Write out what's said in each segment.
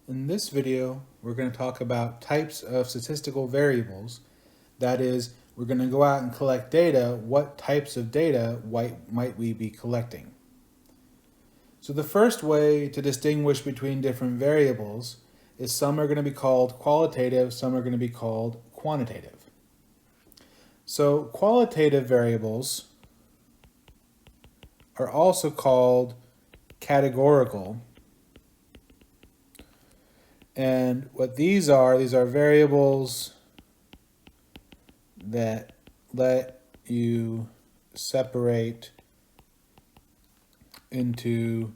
In this video, we're going to talk about types of statistical variables. That is, we're going to go out and collect data. What types of data might we be collecting? So the first way to distinguish between different variables is some are going to be called qualitative, some are going to be called quantitative. So qualitative variables are also called categorical. And what these are variables that let you separate into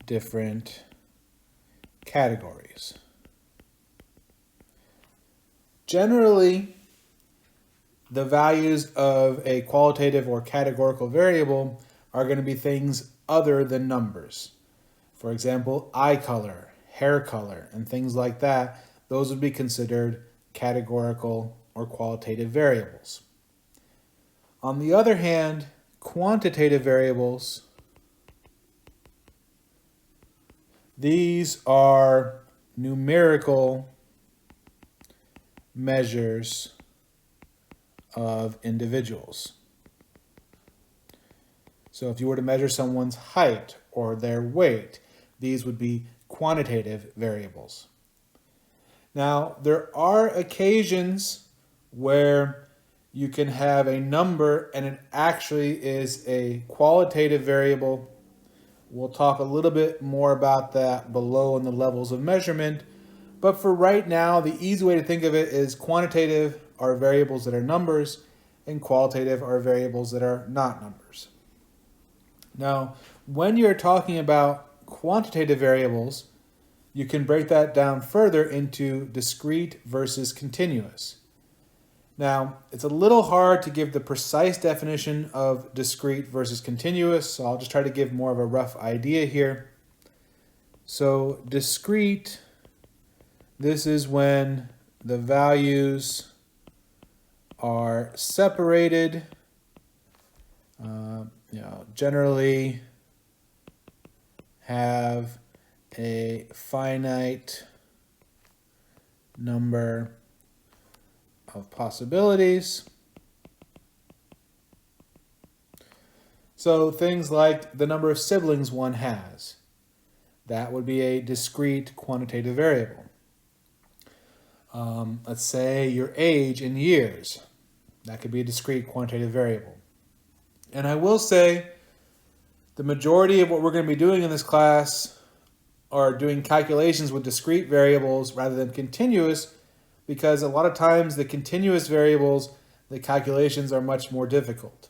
different categories. Generally, the values of a qualitative or categorical variable are going to be things other than numbers. For example, eye color, hair color, and things like that. Those would be considered categorical or qualitative variables. On the other hand, quantitative variables, these are numerical measures of individuals. So if you were to measure someone's height or their weight, these would be quantitative variables. Now, there are occasions where you can have a number and it actually is a qualitative variable. We'll talk a little bit more about that below in the levels of measurement. But for right now, the easy way to think of it is quantitative are variables that are numbers and qualitative are variables that are not numbers. Now, when you're talking about quantitative variables, you can break that down further into discrete versus continuous. Now, it's a little hard to give the precise definition of discrete versus continuous, so I'll just try to give more of a rough idea here. So discrete, this is when the values are separated, generally have a finite number of possibilities. So things like the number of siblings one has, that would be a discrete quantitative variable. Let's say your age in years, that could be a discrete quantitative variable. And I will say the majority of what we're going to be doing in this class are doing calculations with discrete variables rather than continuous, because a lot of times the continuous variables, the calculations are much more difficult.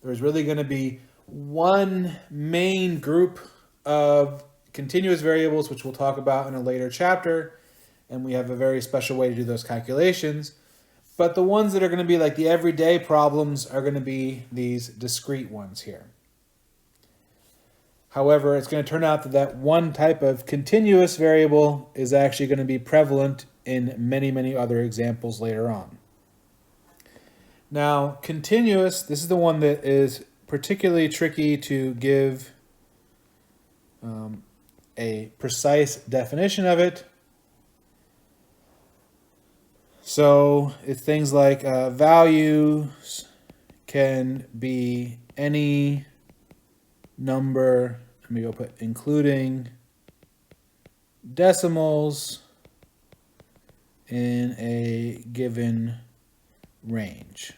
There's really going to be one main group of continuous variables, which we'll talk about in a later chapter, and we have a very special way to do those calculations. But the ones that are going to be like the everyday problems are going to be these discrete ones here. However, it's going to turn out that that one type of continuous variable is actually going to be prevalent in many, many other examples later on. Now, continuous, this is the one that is particularly tricky to give a precise definition of it. So it's things like values can be any number, let me go put including decimals in a given range.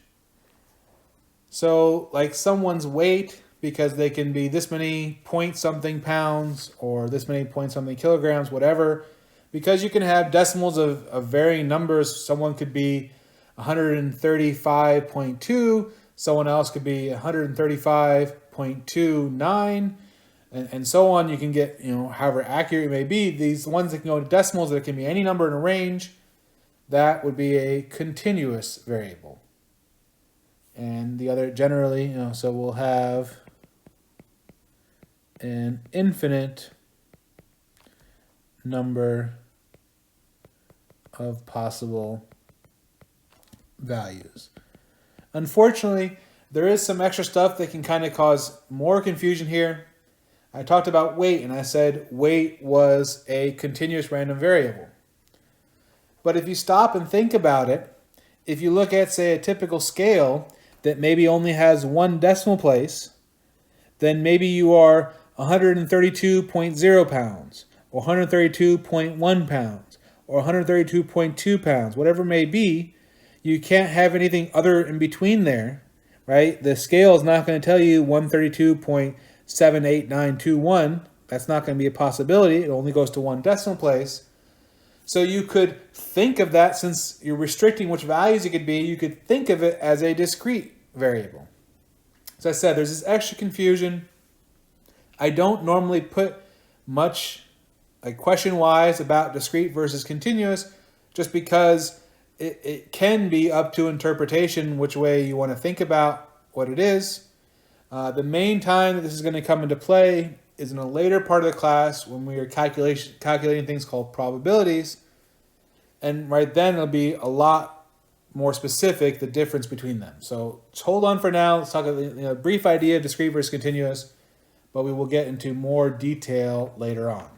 So like someone's weight, because they can be this many point something pounds or this many point something kilograms, whatever. Because you can have decimals of varying numbers, someone could be 135.2, someone else could be 135.29, and so on. You can get, however accurate it may be. These ones that can go to decimals, that can be any number in a range, that would be a continuous variable. And the other, generally, so we'll have an infinite number of possible values. Unfortunately, there is some extra stuff that can kind of cause more confusion here. I talked about weight, and I said weight was a continuous random variable. But if you stop and think about it, if you look at, say, a typical scale that maybe only has one decimal place, then maybe you are 132.0 pounds, or 132.1 pounds, or 132.2 pounds, whatever it may be. You can't have anything other in between there, right? The scale is not going to tell you 132.78921. That's not going to be a possibility. It only goes to one decimal place. So you could think of that, since you're restricting which values it could be, you could think of it as a discrete variable. As I said, there's this extra confusion. I don't normally put much question-wise about discrete versus continuous, just because it can be up to interpretation which way you want to think about what it is. The main time that this is going to come into play is in a later part of the class when we are calculating things called probabilities. And right then it'll be a lot more specific, the difference between them. So just hold on for now. Let's talk a brief idea of discrete versus continuous, but we will get into more detail later on.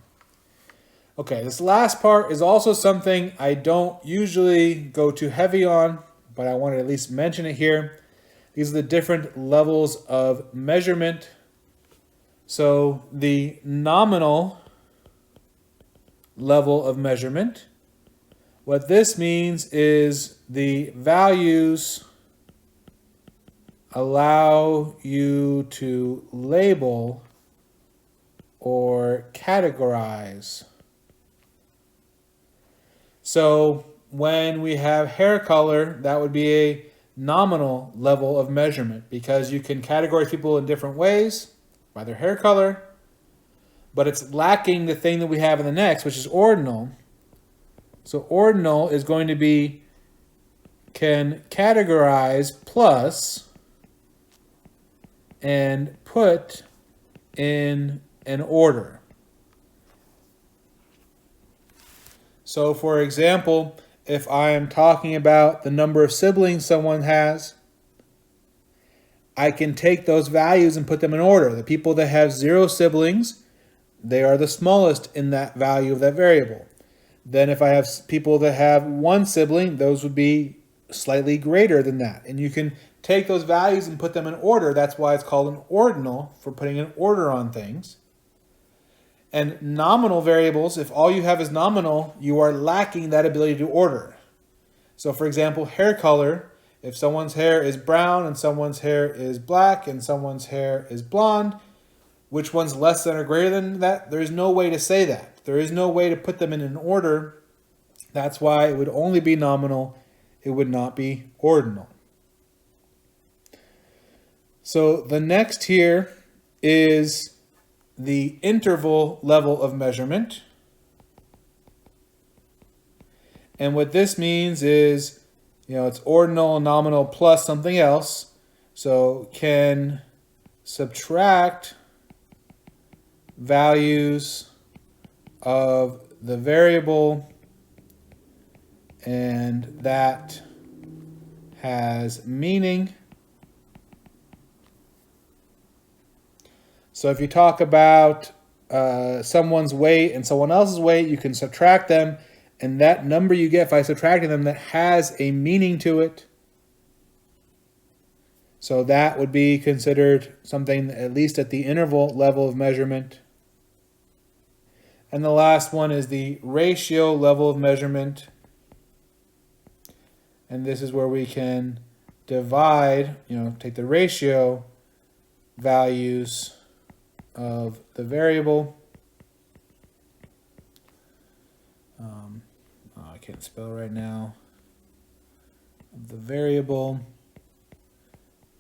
Okay, this last part is also something I don't usually go too heavy on, but I want to at least mention it here. These are the different levels of measurement. So the nominal level of measurement, what this means is the values allow you to label or categorize. So when we have hair color, that would be a nominal level of measurement, because you can categorize people in different ways by their hair color, but it's lacking the thing that we have in the next, which is ordinal. So ordinal is going to be can categorize plus and put in an order. So for example, if I am talking about the number of siblings someone has, I can take those values and put them in order. The people that have 0 siblings, they are the smallest in that value of that variable. Then if I have people that have 1 sibling, those would be slightly greater than that. And you can take those values and put them in order. That's why it's called an ordinal, for putting an order on things. And nominal variables, if all you have is nominal, you are lacking that ability to order. So for example, hair color, if someone's hair is brown and someone's hair is black and someone's hair is blonde, which one's less than or greater than that? There is no way to say that. There is no way to put them in an order. That's why it would only be nominal. It would not be ordinal. So the next here is the interval level of measurement. And what this means is, it's ordinal, nominal plus something else. So can subtract values of the variable, and that has meaning. So if you talk about someone's weight and someone else's weight, you can subtract them, and that number you get by subtracting them that has a meaning to it. So that would be considered something at least at the interval level of measurement. And the last one is the ratio level of measurement. And this is where we can divide, take the ratio values of the variable. I can't spell right now. Of the variable,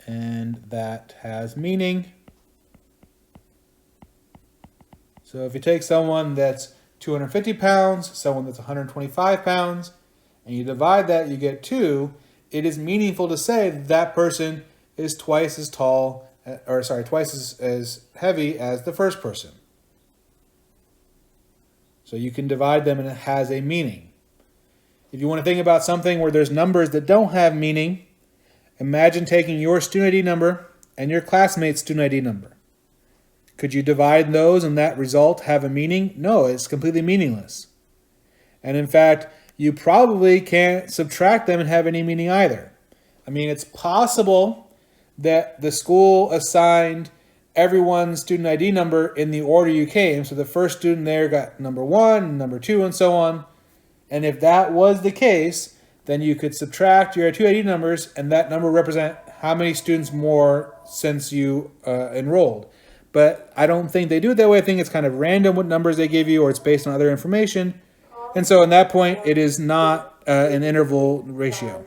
and that has meaning. So if you take someone that's 250 pounds, someone that's 125 pounds, and you divide that, you get 2, it is meaningful to say that that person is twice as tall, twice as heavy as the first person. So you can divide them and it has a meaning. If you want to think about something where there's numbers that don't have meaning, imagine taking your student ID number and your classmate's student ID number. Could you divide those and that result have a meaning? No, it's completely meaningless. And in fact, you probably can't subtract them and have any meaning either. I mean, it's possible that the school assigned everyone's student ID number in the order you came. So the first student there got number 1, number 2, and so on. And if that was the case, then you could subtract your two ID numbers, and that number represent how many students more since you enrolled. But I don't think they do it that way. I think it's kind of random what numbers they give you, or it's based on other information. And so at that point, it is not an interval ratio.